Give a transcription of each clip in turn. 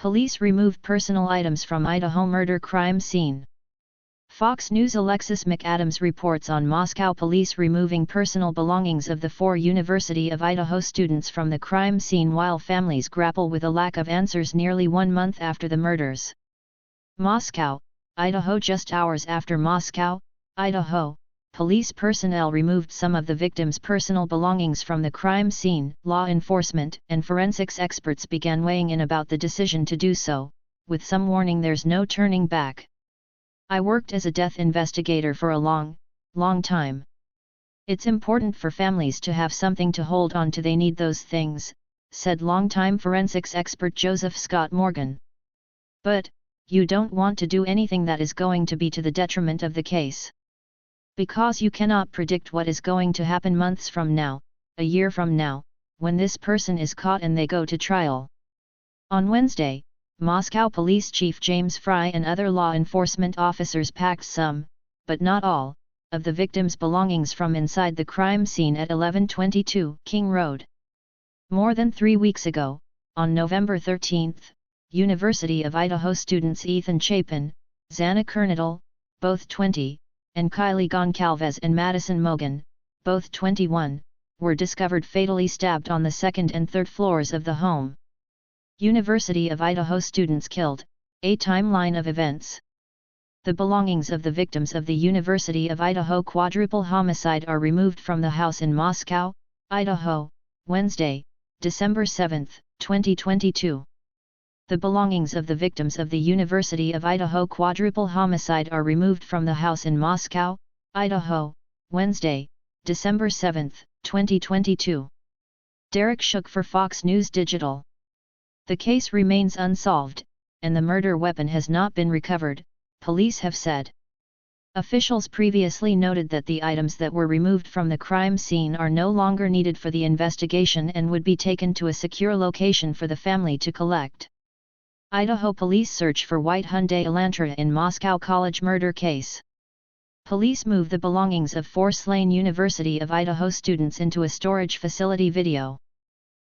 Police removed personal items from Idaho murder crime scene. Fox News' Alexis McAdams reports on Moscow police removing personal belongings of the 4 University of Idaho students from the crime scene while families grapple with a lack of answers nearly 1 month after the murders. Moscow, Idaho. Just hours after Moscow, Idaho, police personnel removed some of the victims' personal belongings from the crime scene. Law enforcement and forensics experts began weighing in about the decision to do so, with some warning there's no turning back. I worked as a death investigator for a long time. It's important for families to have something to hold on to. They need those things, said longtime forensics expert Joseph Scott Morgan. But, you don't want to do anything that is going to be to the detriment of the case. Because you cannot predict what is going to happen months from now, a year from now, when this person is caught and they go to trial. On Wednesday, Moscow Police Chief James Fry and other law enforcement officers packed some, but not all, of the victims' belongings from inside the crime scene at 1122 King Road. More than 3 weeks ago, on November 13, University of Idaho students Ethan Chapin, Xana Kernadal, both 20, and Kylie Goncalves and Madison Mogan, both 21, were discovered fatally stabbed on the 2nd and 3rd floors of the home. University of Idaho students killed, a timeline of events. The belongings of the victims of the University of Idaho quadruple homicide are removed from the house in Moscow, Idaho, Wednesday, December 7, 2022. The belongings of the victims of the University of Idaho quadruple homicide are removed from the house in Moscow, Idaho, Wednesday, December 7, 2022. Derek Shook for Fox News Digital. The case remains unsolved, and the murder weapon has not been recovered, police have said. Officials previously noted that the items that were removed from the crime scene are no longer needed for the investigation and would be taken to a secure location for the family to collect. Idaho police search for white Hyundai Elantra in Moscow college murder case. Police move the belongings of 4 slain University of Idaho students into a storage facility. Video.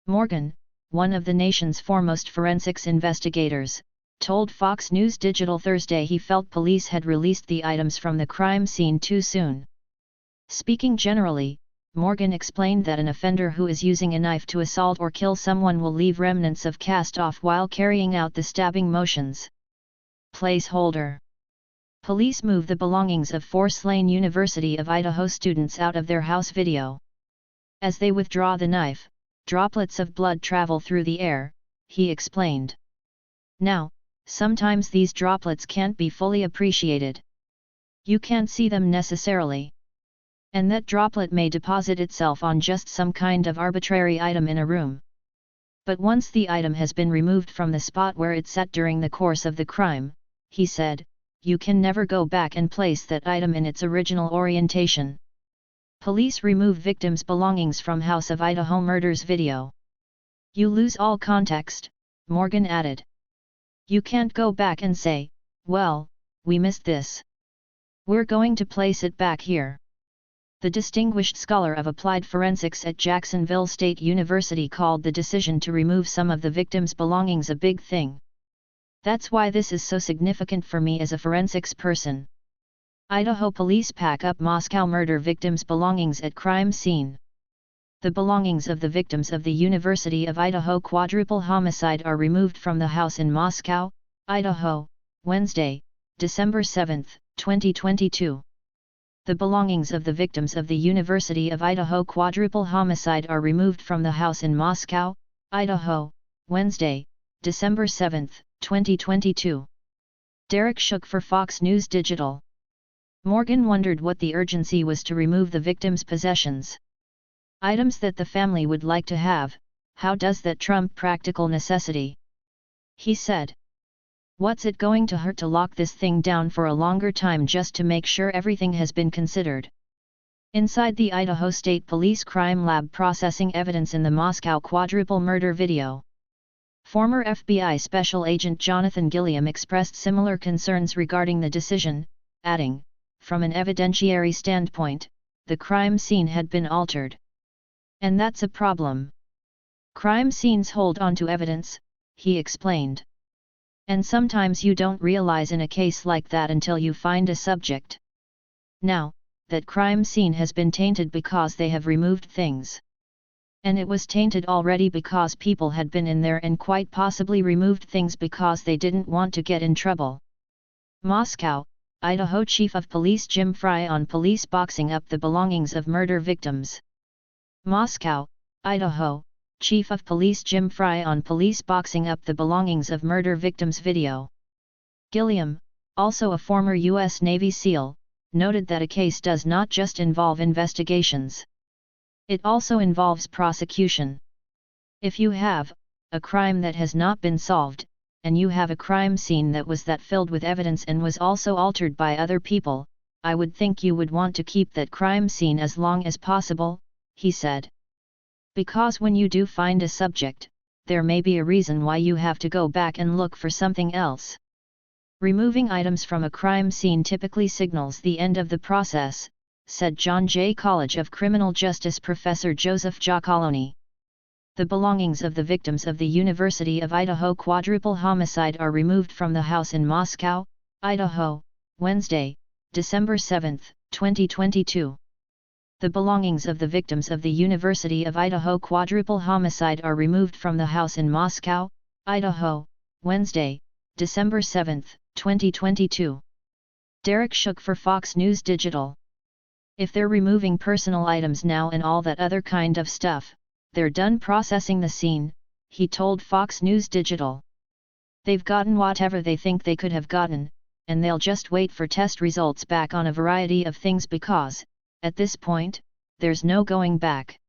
Morgan, one of the nation's foremost forensics investigators, told Fox News Digital Thursday he felt police had released the items from the crime scene too soon. Speaking generally, Morgan explained that an offender who is using a knife to assault or kill someone will leave remnants of cast-off while carrying out the stabbing motions. Placeholder. Police move the belongings of 4 slain University of Idaho students out of their house. Video. As they withdraw the knife, droplets of blood travel through the air, he explained. Now, sometimes these droplets can't be fully appreciated. You can't see them necessarily. And that droplet may deposit itself on just some kind of arbitrary item in a room. But once the item has been removed from the spot where it sat during the course of the crime, he said, you can never go back and place that item in its original orientation. Police remove victims' belongings from House of Idaho murders. Video. You lose all context, Morgan added. You can't go back and say, well, we missed this. We're going to place it back here. The distinguished scholar of applied forensics at Jacksonville State University called the decision to remove some of the victims' belongings a big thing. That's why this is so significant for me as a forensics person. Idaho police pack up Moscow murder victims' belongings at crime scene. The belongings of the victims of the University of Idaho quadruple homicide are removed from the house in Moscow, Idaho, Wednesday, December 7, 2022. The belongings of the victims of the University of Idaho quadruple homicide are removed from the house in Moscow, Idaho, Wednesday, December 7, 2022. Derek Shook for Fox News Digital. Morgan wondered what the urgency was to remove the victims' possessions. Items that the family would like to have, how does that trump practical necessity? He said. What's it going to hurt to lock this thing down for a longer time just to make sure everything has been considered? Inside the Idaho State Police Crime Lab processing evidence in the Moscow quadruple murder video. Former FBI Special Agent Jonathan Gilliam expressed similar concerns regarding the decision, adding, from an evidentiary standpoint, the crime scene had been altered. And that's a problem. Crime scenes hold on to evidence, he explained. And sometimes you don't realize in a case like that until you find a subject. Now, that crime scene has been tainted because they have removed things. And it was tainted already because people had been in there and quite possibly removed things because they didn't want to get in trouble. Moscow, Idaho Chief of Police Jim Fry on police boxing up the belongings of murder victims. Moscow, Idaho, Chief of Police Jim Fry on police boxing up the belongings of murder victims video. Gilliam, also a former U.S. Navy SEAL, noted that a case does not just involve investigations. It also involves prosecution. If you have a crime that has not been solved, and you have a crime scene that was filled with evidence and was also altered by other people, I would think you would want to keep that crime scene as long as possible, he said. Because when you do find a subject, there may be a reason why you have to go back and look for something else. Removing items from a crime scene typically signals the end of the process, said John Jay College of Criminal Justice professor Joseph Giacalone. The belongings of the victims of the University of Idaho quadruple homicide are removed from the house in Moscow, Idaho, Wednesday, December 7, 2022. The belongings of the victims of the University of Idaho quadruple homicide are removed from the house in Moscow, Idaho, Wednesday, December 7, 2022. Derek Shook for Fox News Digital. If they're removing personal items now and all that other kind of stuff, they're done processing the scene, he told Fox News Digital. They've gotten whatever they think they could have gotten, and they'll just wait for test results back on a variety of things because, at this point, there's no going back.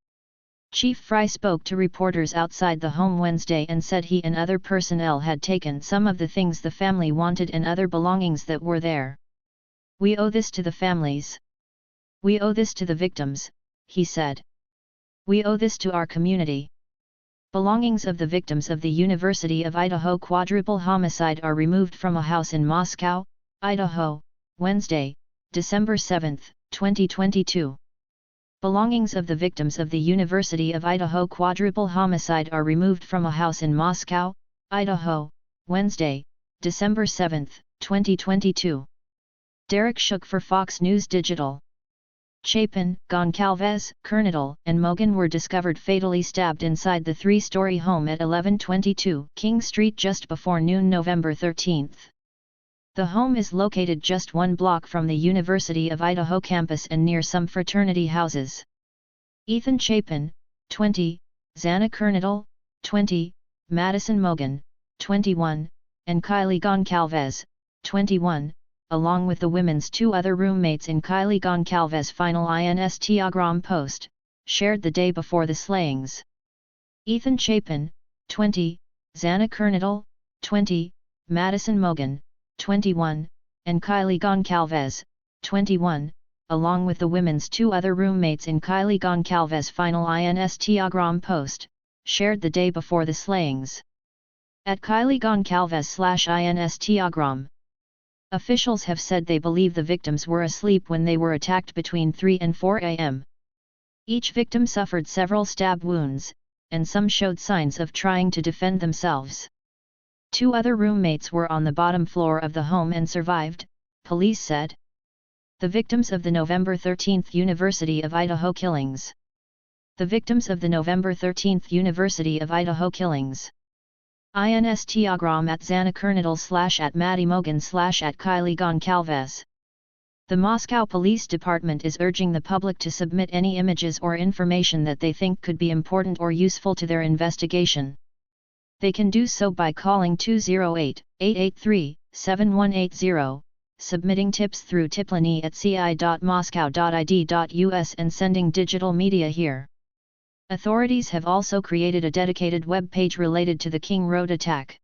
Chief Fry spoke to reporters outside the home Wednesday and said he and other personnel had taken some of the things the family wanted and other belongings that were there. We owe this to the families. We owe this to the victims, he said. We owe this to our community. Belongings of the victims of the University of Idaho quadruple homicide are removed from a house in Moscow, Idaho, Wednesday, December 7, 2022. Belongings of the victims of the University of Idaho quadruple homicide are removed from a house in Moscow, Idaho, Wednesday, December 7, 2022. Derek Shook for Fox News Digital. Chapin, Goncalves, Kernodle, and Mogan were discovered fatally stabbed inside the three-story home at 1122 King Street just before noon November 13. The home is located just 1 block from the University of Idaho campus and near some fraternity houses. Ethan Chapin, 20, Xana Kernodle, 20, Madison Mogan, 21, and Kylie Goncalves, 21, along with the women's 2 other roommates in Kylie Goncalves' final Instagram post, shared the day before the slayings. Ethan Chapin, 20, Xana Kernodle, 20, Madison Mogan, 21, and Kylie Goncalves, 21, along with the women's 2 other roommates in Kylie Goncalves' final Instagram post, shared the day before the slayings. At Kylie Goncalves/Instagram. Officials have said they believe the victims were asleep when they were attacked between 3 and 4 a.m. Each victim suffered several stab wounds, and some showed signs of trying to defend themselves. 2 other roommates were on the bottom floor of the home and survived, police said. The victims of the November 13 University of Idaho killings. The victims of the November 13 University of Idaho killings. Instagram at Xana Kernodle / at Maddie Mogan / at Kylie Goncalves. The Moscow Police Department is urging the public to submit any images or information that they think could be important or useful to their investigation. They can do so by calling 208-883-7180, submitting tips through tipline at ci.moscow.id.us and sending digital media here. Authorities have also created a dedicated web page related to the King Road attack.